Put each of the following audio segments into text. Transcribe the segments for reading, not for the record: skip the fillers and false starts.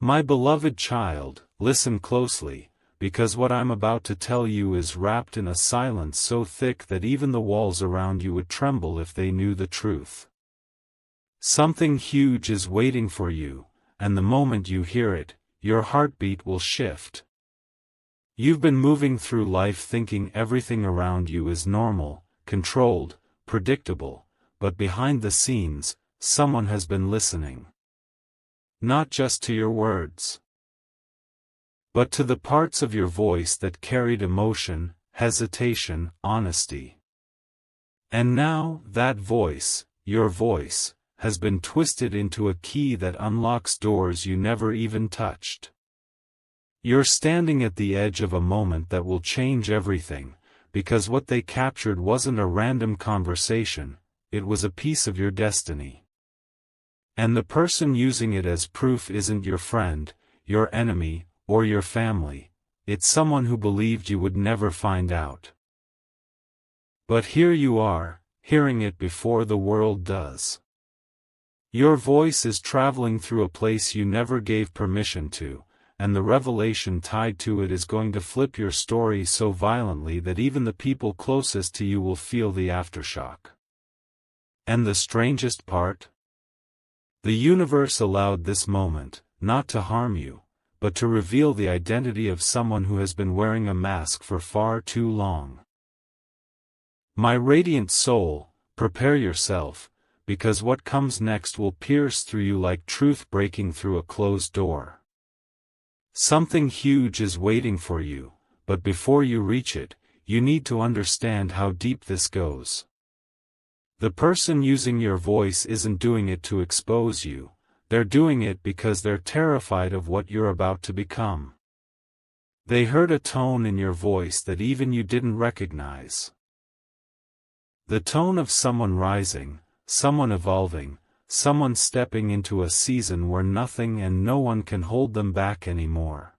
My beloved child, listen closely, because what I'm about to tell you is wrapped in a silence so thick that even the walls around you would tremble if they knew the truth. Something huge is waiting for you, and the moment you hear it, your heartbeat will shift. You've been moving through life thinking everything around you is normal, controlled, predictable, but behind the scenes, someone has been listening. Not just to your words, but to the parts of your voice that carried emotion, hesitation, honesty. And now, that voice, your voice, has been twisted into a key that unlocks doors you never even touched. You're standing at the edge of a moment that will change everything, because what they captured wasn't a random conversation, it was a piece of your destiny. And the person using it as proof isn't your friend, your enemy, or your family, it's someone who believed you would never find out. But here you are, hearing it before the world does. Your voice is traveling through a place you never gave permission to, and the revelation tied to it is going to flip your story so violently that even the people closest to you will feel the aftershock. And the strangest part? The universe allowed this moment, not to harm you, but to reveal the identity of someone who has been wearing a mask for far too long. My radiant soul, prepare yourself, because what comes next will pierce through you like truth breaking through a closed door. Something huge is waiting for you, but before you reach it, you need to understand how deep this goes. The person using your voice isn't doing it to expose you, they're doing it because they're terrified of what you're about to become. They heard a tone in your voice that even you didn't recognize. The tone of someone rising, someone evolving, someone stepping into a season where nothing and no one can hold them back anymore.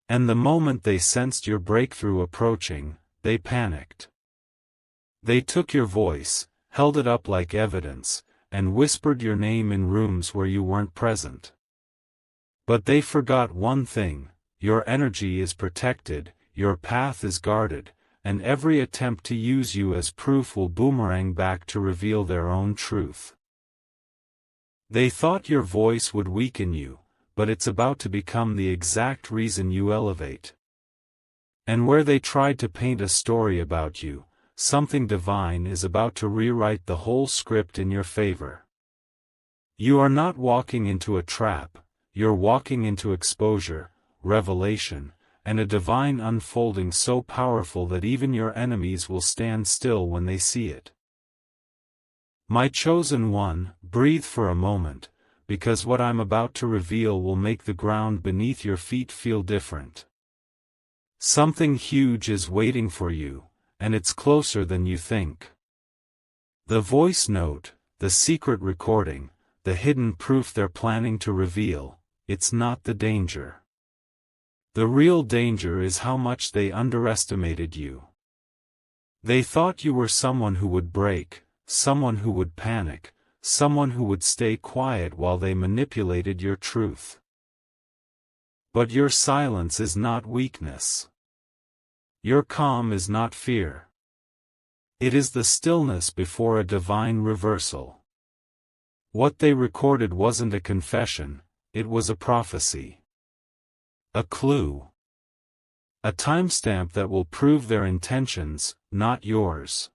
And the moment they sensed your breakthrough approaching, they panicked. They took your voice, held it up like evidence, and whispered your name in rooms where you weren't present. But they forgot one thing: your energy is protected, your path is guarded, and every attempt to use you as proof will boomerang back to reveal their own truth. They thought your voice would weaken you, but it's about to become the exact reason you elevate. And where they tried to paint a story about you, something divine is about to rewrite the whole script in your favor. You are not walking into a trap, you're walking into exposure, revelation, and a divine unfolding so powerful that even your enemies will stand still when they see it. My chosen one, breathe for a moment, because what I'm about to reveal will make the ground beneath your feet feel different. Something huge is waiting for you, and it's closer than you think. The voice note, the secret recording, the hidden proof they're planning to reveal, it's not the danger. The real danger is how much they underestimated you. They thought you were someone who would break, someone who would panic, someone who would stay quiet while they manipulated your truth. But your silence is not weakness. Your calm is not fear. It is the stillness before a divine reversal. What they recorded wasn't a confession, it was a prophecy. A clue. A timestamp that will prove their intentions, not yours.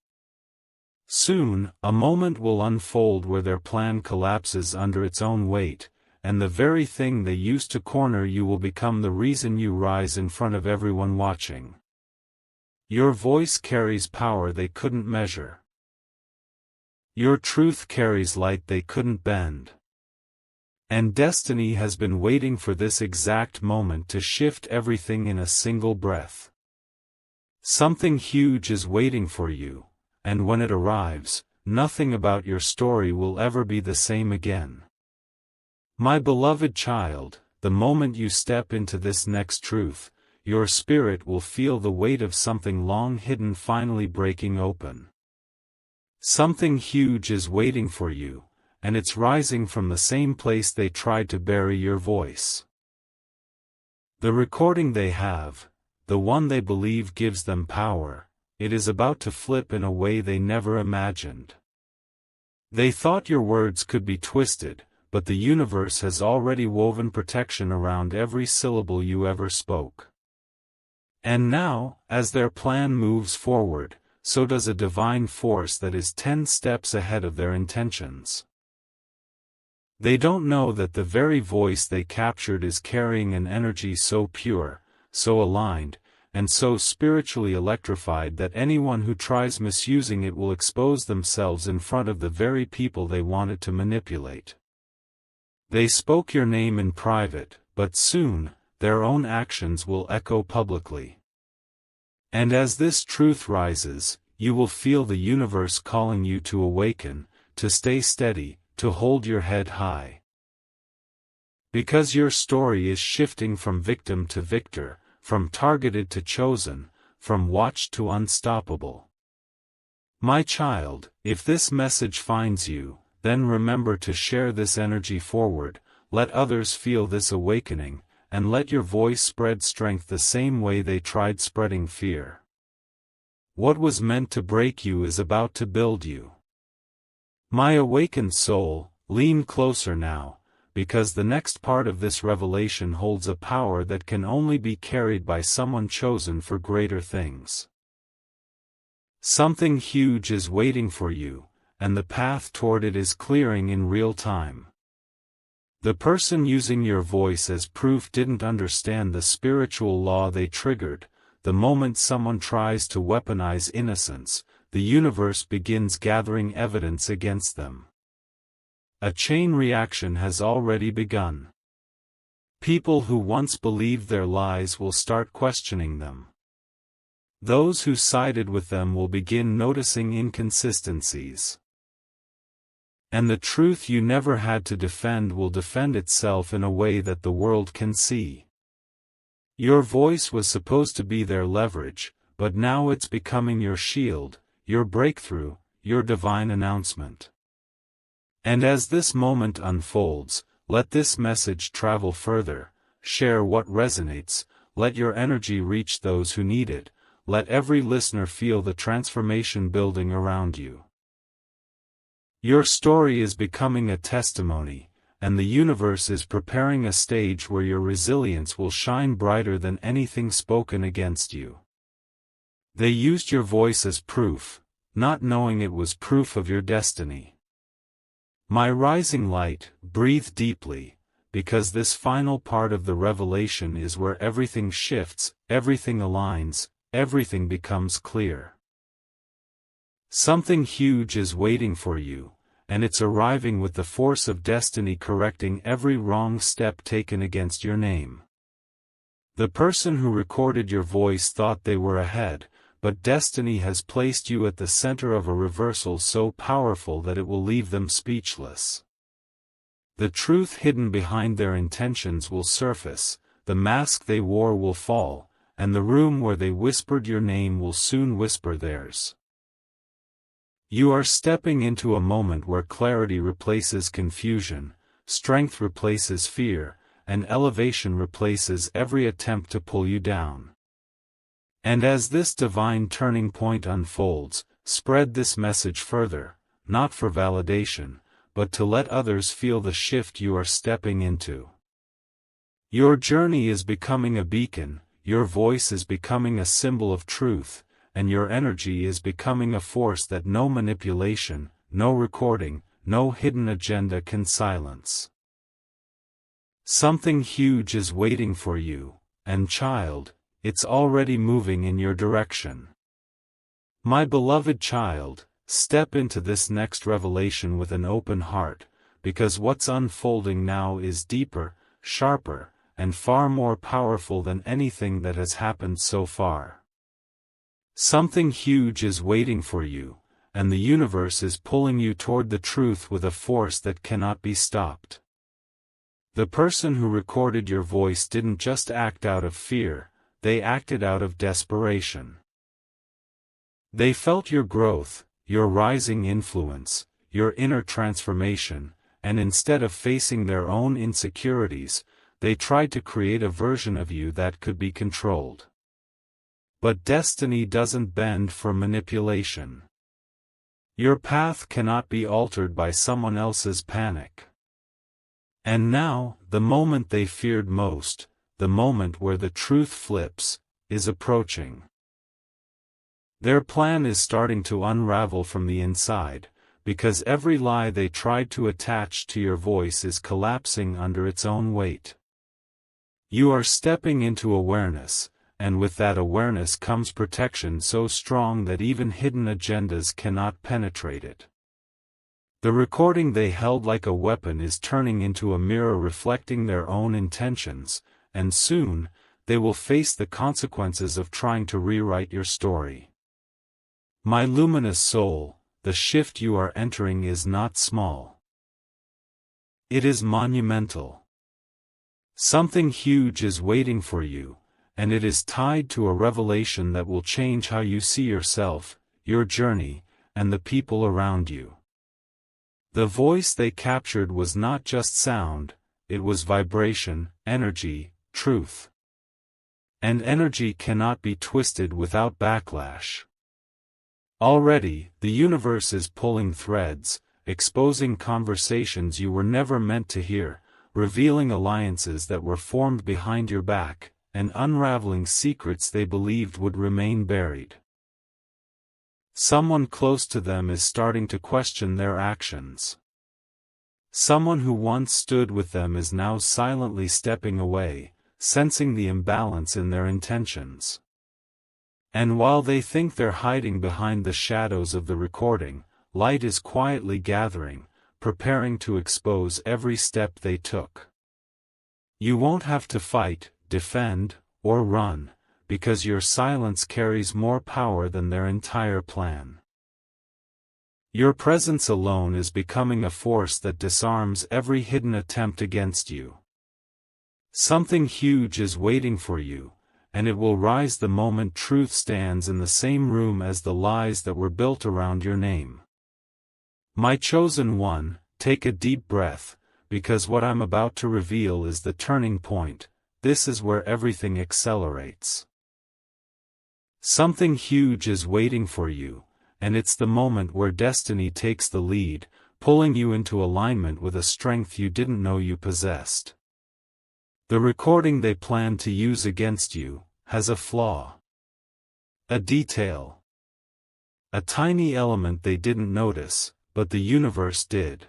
Soon, a moment will unfold where their plan collapses under its own weight, and the very thing they used to corner you will become the reason you rise in front of everyone watching. Your voice carries power they couldn't measure. Your truth carries light they couldn't bend. And destiny has been waiting for this exact moment to shift everything in a single breath. Something huge is waiting for you, and when it arrives, nothing about your story will ever be the same again. My beloved child, the moment you step into this next truth, your spirit will feel the weight of something long hidden finally breaking open. Something huge is waiting for you, and it's rising from the same place they tried to bury your voice. The recording they have, the one they believe gives them power, it is about to flip in a way they never imagined. They thought your words could be twisted, but the universe has already woven protection around every syllable you ever spoke. And now, as their plan moves forward, so does a divine force that is 10 steps ahead of their intentions. They don't know that the very voice they captured is carrying an energy so pure, so aligned, and so spiritually electrified that anyone who tries misusing it will expose themselves in front of the very people they wanted to manipulate. They spoke your name in private, but soon, their own actions will echo publicly. And as this truth rises, you will feel the universe calling you to awaken, to stay steady, to hold your head high. Because your story is shifting from victim to victor, from targeted to chosen, from watched to unstoppable. My child, if this message finds you, then remember to share this energy forward, let others feel this awakening, and let your voice spread strength the same way they tried spreading fear. What was meant to break you is about to build you. My awakened soul, lean closer now, because the next part of this revelation holds a power that can only be carried by someone chosen for greater things. Something huge is waiting for you, and the path toward it is clearing in real time. The person using your voice as proof didn't understand the spiritual law they triggered. The moment someone tries to weaponize innocence, the universe begins gathering evidence against them. A chain reaction has already begun. People who once believed their lies will start questioning them. Those who sided with them will begin noticing inconsistencies. And the truth you never had to defend will defend itself in a way that the world can see. Your voice was supposed to be their leverage, but now it's becoming your shield, your breakthrough, your divine announcement. And as this moment unfolds, let this message travel further, share what resonates, let your energy reach those who need it, let every listener feel the transformation building around you. Your story is becoming a testimony, and the universe is preparing a stage where your resilience will shine brighter than anything spoken against you. They used your voice as proof, not knowing it was proof of your destiny. My rising light, breathe deeply, because this final part of the revelation is where everything shifts, everything aligns, everything becomes clear. Something huge is waiting for you, and it's arriving with the force of destiny correcting every wrong step taken against your name. The person who recorded your voice thought they were ahead, but destiny has placed you at the center of a reversal so powerful that it will leave them speechless. The truth hidden behind their intentions will surface, the mask they wore will fall, and the room where they whispered your name will soon whisper theirs. You are stepping into a moment where clarity replaces confusion, strength replaces fear, and elevation replaces every attempt to pull you down. And as this divine turning point unfolds, spread this message further, not for validation, but to let others feel the shift you are stepping into. Your journey is becoming a beacon, your voice is becoming a symbol of truth, and your energy is becoming a force that no manipulation, no recording, no hidden agenda can silence. Something huge is waiting for you, and child, it's already moving in your direction. My beloved child, step into this next revelation with an open heart, because what's unfolding now is deeper, sharper, and far more powerful than anything that has happened so far. Something huge is waiting for you, and the universe is pulling you toward the truth with a force that cannot be stopped. The person who recorded your voice didn't just act out of fear, they acted out of desperation. They felt your growth, your rising influence, your inner transformation, and instead of facing their own insecurities, they tried to create a version of you that could be controlled. But destiny doesn't bend for manipulation. Your path cannot be altered by someone else's panic. And now, the moment they feared most, the moment where the truth flips, is approaching. Their plan is starting to unravel from the inside, because every lie they tried to attach to your voice is collapsing under its own weight. You are stepping into awareness, and with that awareness comes protection so strong that even hidden agendas cannot penetrate it. The recording they held like a weapon is turning into a mirror reflecting their own intentions, and soon, they will face the consequences of trying to rewrite your story. My luminous soul, the shift you are entering is not small. It is monumental. Something huge is waiting for you, and it is tied to a revelation that will change how you see yourself, your journey, and the people around you. The voice they captured was not just sound, it was vibration, energy, truth. And energy cannot be twisted without backlash. Already, the universe is pulling threads, exposing conversations you were never meant to hear, revealing alliances that were formed behind your back, and unraveling secrets they believed would remain buried. Someone close to them is starting to question their actions. Someone who once stood with them is now silently stepping away, sensing the imbalance in their intentions. And while they think they're hiding behind the shadows of the recording, light is quietly gathering, preparing to expose every step they took. You won't have to fight, defend, or run, because your silence carries more power than their entire plan. Your presence alone is becoming a force that disarms every hidden attempt against you. Something huge is waiting for you, and it will rise the moment truth stands in the same room as the lies that were built around your name. My chosen one, take a deep breath, because what I'm about to reveal is the turning point. This is where everything accelerates. Something huge is waiting for you, and it's the moment where destiny takes the lead, pulling you into alignment with a strength you didn't know you possessed. The recording they plan to use against you has a flaw. A detail. A tiny element they didn't notice, but the universe did.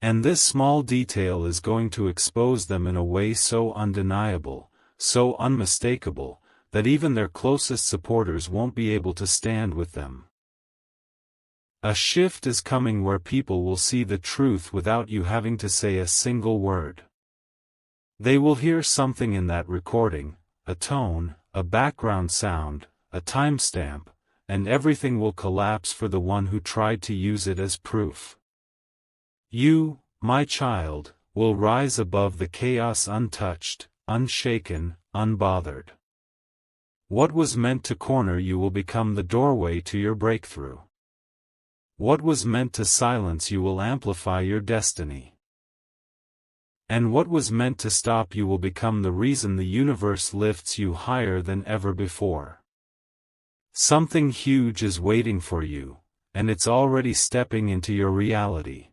And this small detail is going to expose them in a way so undeniable, so unmistakable, that even their closest supporters won't be able to stand with them. A shift is coming where people will see the truth without you having to say a single word. They will hear something in that recording, a tone, a background sound, a timestamp, and everything will collapse for the one who tried to use it as proof. You, my child, will rise above the chaos untouched, unshaken, unbothered. What was meant to corner you will become the doorway to your breakthrough. What was meant to silence you will amplify your destiny. And what was meant to stop you will become the reason the universe lifts you higher than ever before. Something huge is waiting for you, and it's already stepping into your reality.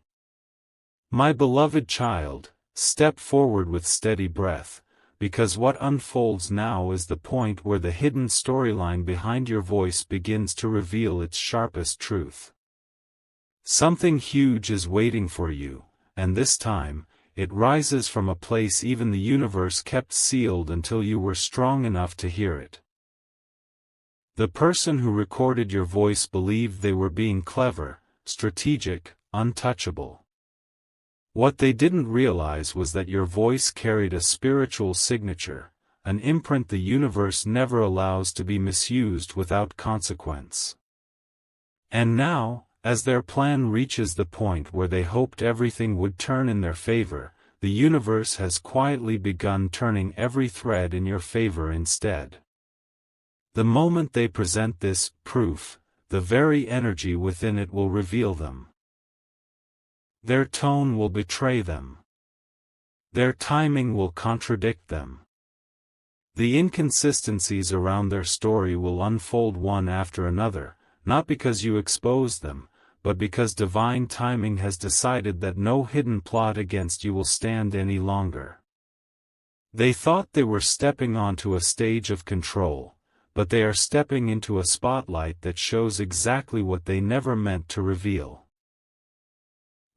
My beloved child, step forward with steady breath, because what unfolds now is the point where the hidden storyline behind your voice begins to reveal its sharpest truth. Something huge is waiting for you, and this time, it rises from a place even the universe kept sealed until you were strong enough to hear it. The person who recorded your voice believed they were being clever, strategic, untouchable. What they didn't realize was that your voice carried a spiritual signature, an imprint the universe never allows to be misused without consequence. And now, as their plan reaches the point where they hoped everything would turn in their favor, the universe has quietly begun turning every thread in your favor instead. The moment they present this proof, the very energy within it will reveal them. Their tone will betray them. Their timing will contradict them. The inconsistencies around their story will unfold one after another, not because you expose them, but because divine timing has decided that no hidden plot against you will stand any longer. They thought they were stepping onto a stage of control, but they are stepping into a spotlight that shows exactly what they never meant to reveal.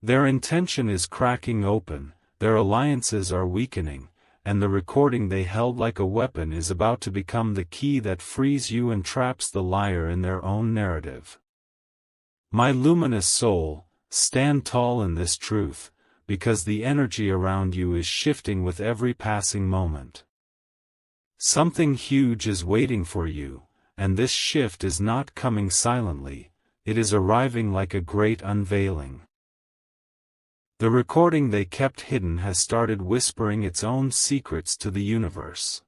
Their intention is cracking open, their alliances are weakening, and the recording they held like a weapon is about to become the key that frees you and traps the liar in their own narrative. My luminous soul, stand tall in this truth, because the energy around you is shifting with every passing moment. Something huge is waiting for you, and this shift is not coming silently, it is arriving like a great unveiling. The recording they kept hidden has started whispering its own secrets to the universe.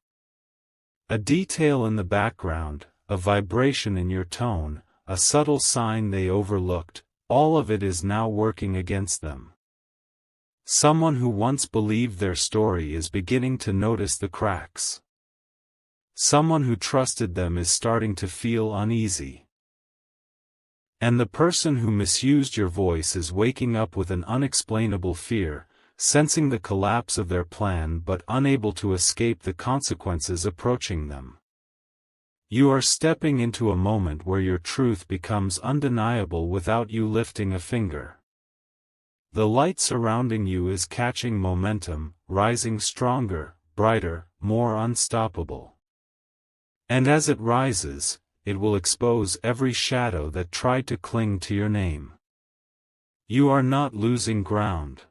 A detail in the background, a vibration in your tone, a subtle sign they overlooked, all of it is now working against them. Someone who once believed their story is beginning to notice the cracks. Someone who trusted them is starting to feel uneasy. And the person who misused your voice is waking up with an unexplainable fear, sensing the collapse of their plan but unable to escape the consequences approaching them. You are stepping into a moment where your truth becomes undeniable without you lifting a finger. The light surrounding you is catching momentum, rising stronger, brighter, more unstoppable. And as it rises, it will expose every shadow that tried to cling to your name. You are not losing ground.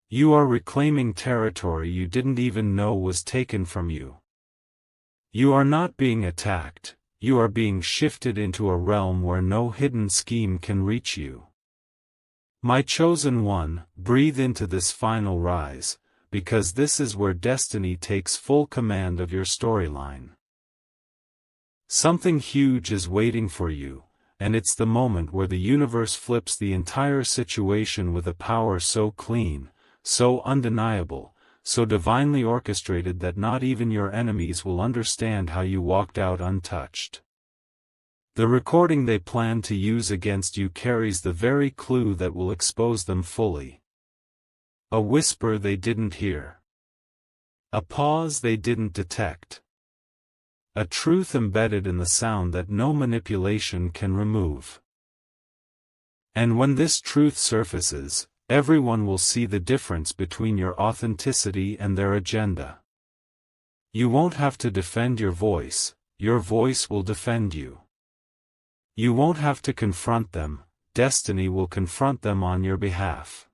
You are reclaiming territory you didn't even know was taken from you. You are not being attacked, you are being shifted into a realm where no hidden scheme can reach you. My chosen one, breathe into this final rise, because this is where destiny takes full command of your storyline. Something huge is waiting for you, and it's the moment where the universe flips the entire situation with a power so clean, so undeniable, so divinely orchestrated that not even your enemies will understand how you walked out untouched. The recording they plan to use against you carries the very clue that will expose them fully. A whisper they didn't hear. A pause they didn't detect. A truth embedded in the sound that no manipulation can remove. And when this truth surfaces, everyone will see the difference between your authenticity and their agenda. You won't have to defend your voice will defend you. You won't have to confront them, destiny will confront them on your behalf.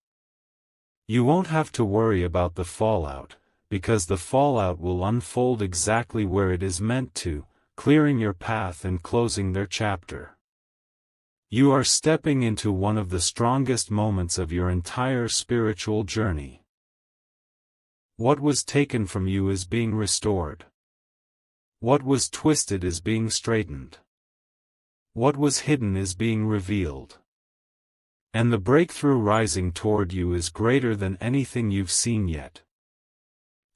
You won't have to worry about the fallout, because the fallout will unfold exactly where it is meant to, clearing your path and closing their chapter. You are stepping into one of the strongest moments of your entire spiritual journey. What was taken from you is being restored. What was twisted is being straightened. What was hidden is being revealed. And the breakthrough rising toward you is greater than anything you've seen yet.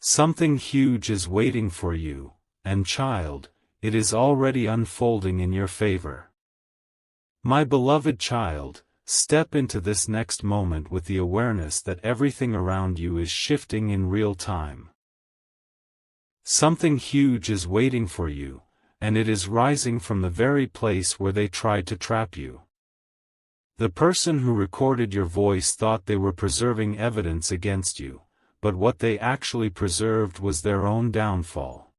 Something huge is waiting for you, and child, it is already unfolding in your favor. My beloved child, step into this next moment with the awareness that everything around you is shifting in real time. Something huge is waiting for you, and it is rising from the very place where they tried to trap you. The person who recorded your voice thought they were preserving evidence against you, but what they actually preserved was their own downfall.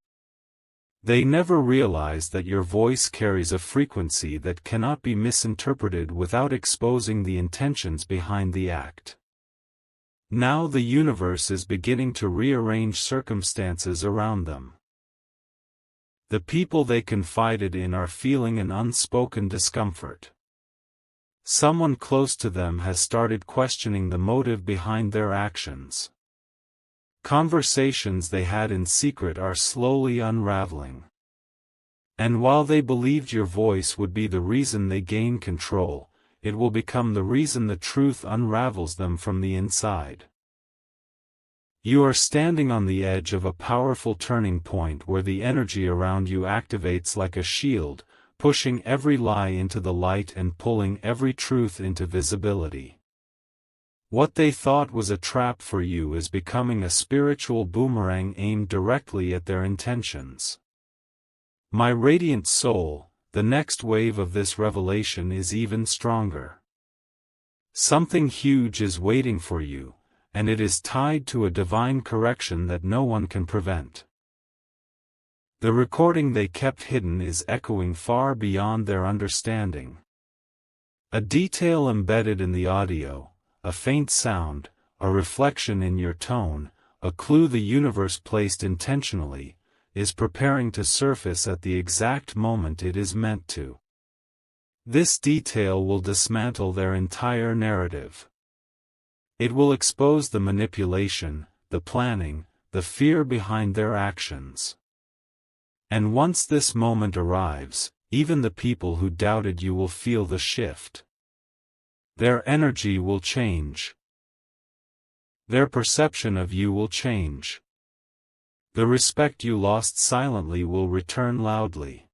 They never realized that your voice carries a frequency that cannot be misinterpreted without exposing the intentions behind the act. Now the universe is beginning to rearrange circumstances around them. The people they confided in are feeling an unspoken discomfort. Someone close to them has started questioning the motive behind their actions. Conversations they had in secret are slowly unraveling. And while they believed your voice would be the reason they gained control, it will become the reason the truth unravels them from the inside. You are standing on the edge of a powerful turning point where the energy around you activates like a shield, pushing every lie into the light and pulling every truth into visibility. What they thought was a trap for you is becoming a spiritual boomerang aimed directly at their intentions. My radiant soul, the next wave of this revelation is even stronger. Something huge is waiting for you, and it is tied to a divine correction that no one can prevent. The recording they kept hidden is echoing far beyond their understanding. A detail embedded in the audio, a faint sound, a reflection in your tone, a clue the universe placed intentionally, is preparing to surface at the exact moment it is meant to. This detail will dismantle their entire narrative. It will expose the manipulation, the planning, the fear behind their actions. And once this moment arrives, even the people who doubted you will feel the shift. Their energy will change. Their perception of you will change. The respect you lost silently will return loudly.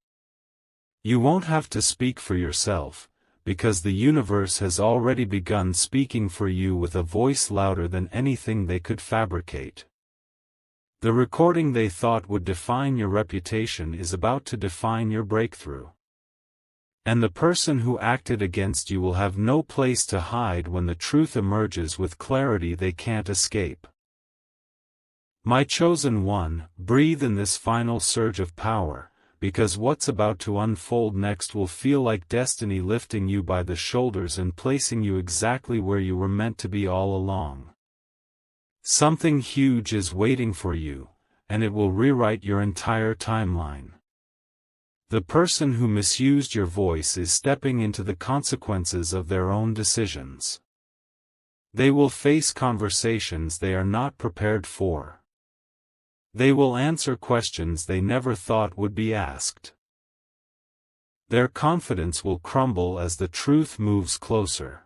You won't have to speak for yourself, because the universe has already begun speaking for you with a voice louder than anything they could fabricate. The recording they thought would define your reputation is about to define your breakthrough. And the person who acted against you will have no place to hide when the truth emerges with clarity they can't escape. My chosen one, breathe in this final surge of power, because what's about to unfold next will feel like destiny lifting you by the shoulders and placing you exactly where you were meant to be all along. Something huge is waiting for you, and it will rewrite your entire timeline. The person who misused your voice is stepping into the consequences of their own decisions. They will face conversations they are not prepared for. They will answer questions they never thought would be asked. Their confidence will crumble as the truth moves closer.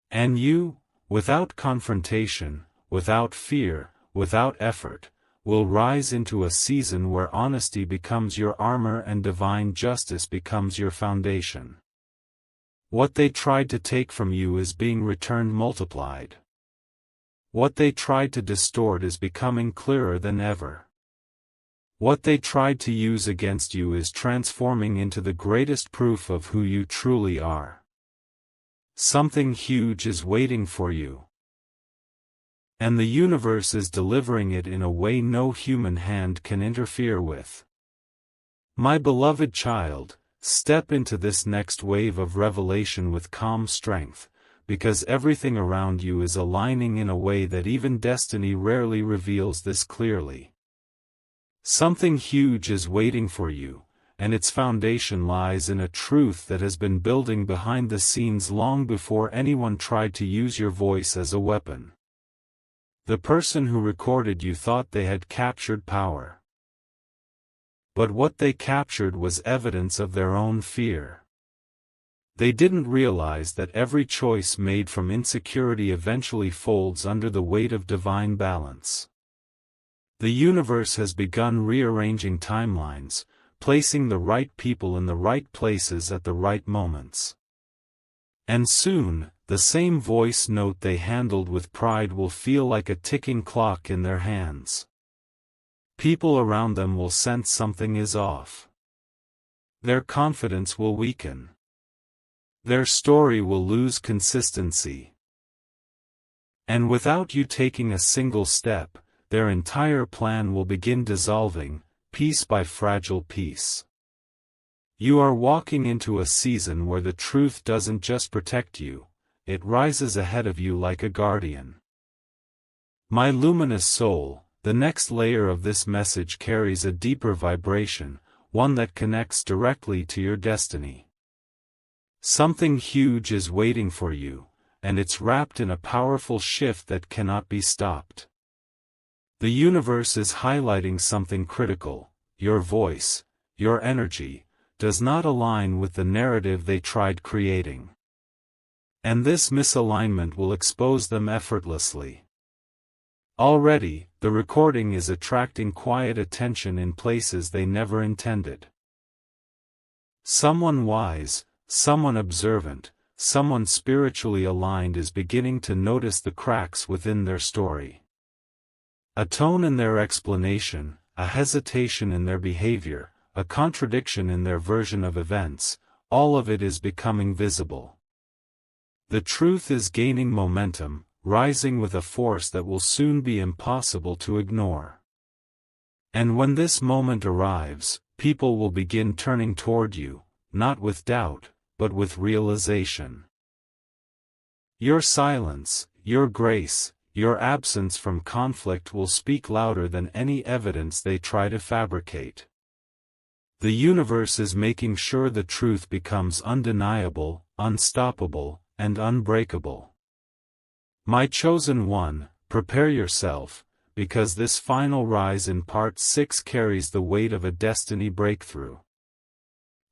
And you, without confrontation, without fear, without effort, will rise into a season where honesty becomes your armor and divine justice becomes your foundation. What they tried to take from you is being returned multiplied. What they tried to distort is becoming clearer than ever. What they tried to use against you is transforming into the greatest proof of who you truly are. Something huge is waiting for you. And the universe is delivering it in a way no human hand can interfere with. My beloved child, step into this next wave of revelation with calm strength, because everything around you is aligning in a way that even destiny rarely reveals this clearly. Something huge is waiting for you, and its foundation lies in a truth that has been building behind the scenes long before anyone tried to use your voice as a weapon. The person who recorded you thought they had captured power. But what they captured was evidence of their own fear. They didn't realize that every choice made from insecurity eventually folds under the weight of divine balance. The universe has begun rearranging timelines, placing the right people in the right places at the right moments. And soon, the same voice note they handled with pride will feel like a ticking clock in their hands. People around them will sense something is off. Their confidence will weaken. Their story will lose consistency. And without you taking a single step, their entire plan will begin dissolving, piece by fragile piece. You are walking into a season where the truth doesn't just protect you, it rises ahead of you like a guardian. My luminous soul, the next layer of this message carries a deeper vibration, one that connects directly to your destiny. Something huge is waiting for you, and it's wrapped in a powerful shift that cannot be stopped. The universe is highlighting something critical: your voice, your energy, does not align with the narrative they tried creating. And this misalignment will expose them effortlessly. Already, the recording is attracting quiet attention in places they never intended. Someone wise, someone observant, someone spiritually aligned is beginning to notice the cracks within their story. A tone in their explanation, a hesitation in their behavior, a contradiction in their version of events, all of it is becoming visible. The truth is gaining momentum, rising with a force that will soon be impossible to ignore. And when this moment arrives, people will begin turning toward you, not with doubt, but with realization. Your silence, your grace, your absence from conflict will speak louder than any evidence they try to fabricate. The universe is making sure the truth becomes undeniable, unstoppable, and unbreakable. My chosen one, prepare yourself, because this final rise in Part 6 carries the weight of a destiny breakthrough.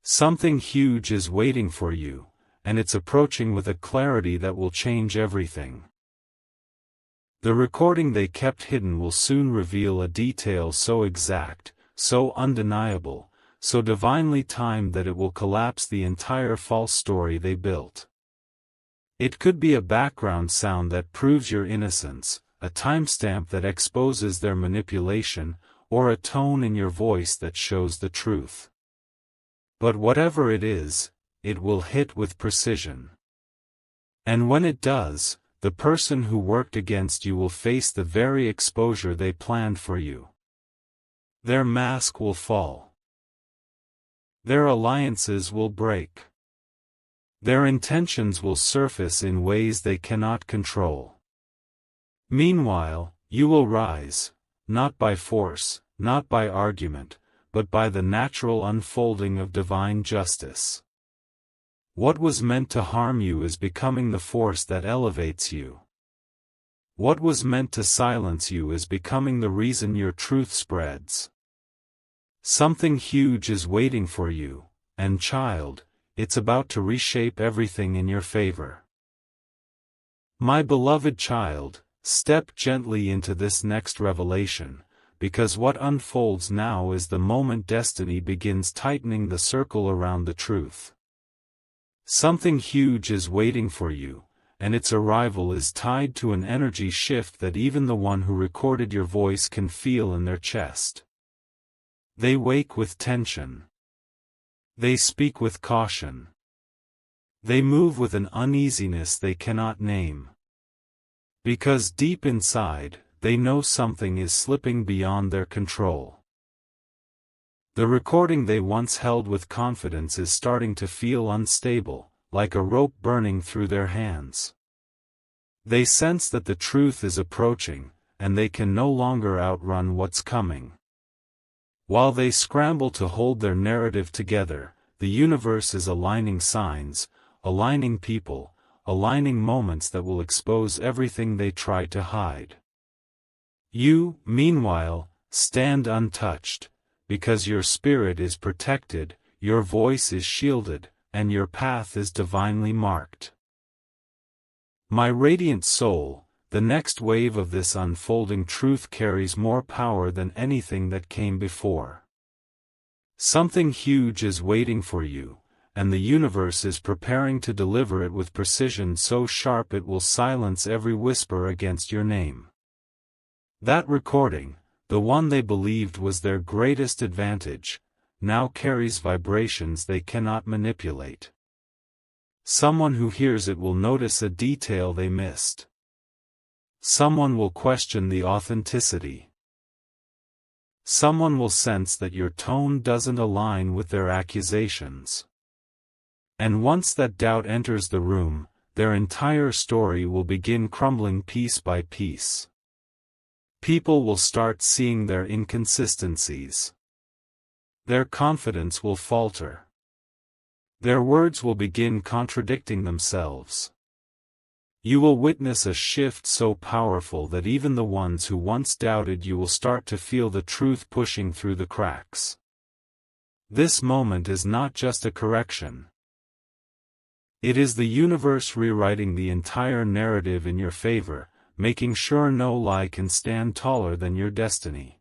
Something huge is waiting for you, and it's approaching with a clarity that will change everything. The recording they kept hidden will soon reveal a detail so exact, so undeniable, so divinely timed that it will collapse the entire false story they built. It could be a background sound that proves your innocence, a timestamp that exposes their manipulation, or a tone in your voice that shows the truth. But whatever it is, it will hit with precision. And when it does, the person who worked against you will face the very exposure they planned for you. Their mask will fall. Their alliances will break. Their intentions will surface in ways they cannot control. Meanwhile, you will rise, not by force, not by argument, but by the natural unfolding of divine justice. What was meant to harm you is becoming the force that elevates you. What was meant to silence you is becoming the reason your truth spreads. Something huge is waiting for you, and child, it's about to reshape everything in your favor. My beloved child, step gently into this next revelation, because what unfolds now is the moment destiny begins tightening the circle around the truth. Something huge is waiting for you, and its arrival is tied to an energy shift that even the one who recorded your voice can feel in their chest. They wake with tension. They speak with caution. They move with an uneasiness they cannot name. Because deep inside, they know something is slipping beyond their control. The recording they once held with confidence is starting to feel unstable, like a rope burning through their hands. They sense that the truth is approaching, and they can no longer outrun what's coming. While they scramble to hold their narrative together, the universe is aligning signs, aligning people, aligning moments that will expose everything they try to hide. You, meanwhile, stand untouched, because your spirit is protected, your voice is shielded, and your path is divinely marked. My radiant soul, the next wave of this unfolding truth carries more power than anything that came before. Something huge is waiting for you, and the universe is preparing to deliver it with precision so sharp it will silence every whisper against your name. That recording, the one they believed was their greatest advantage, now carries vibrations they cannot manipulate. Someone who hears it will notice a detail they missed. Someone will question the authenticity. Someone will sense that your tone doesn't align with their accusations. And once that doubt enters the room, their entire story will begin crumbling piece by piece. People will start seeing their inconsistencies. Their confidence will falter. Their words will begin contradicting themselves. You will witness a shift so powerful that even the ones who once doubted you will start to feel the truth pushing through the cracks. This moment is not just a correction. It is the universe rewriting the entire narrative in your favor, making sure no lie can stand taller than your destiny.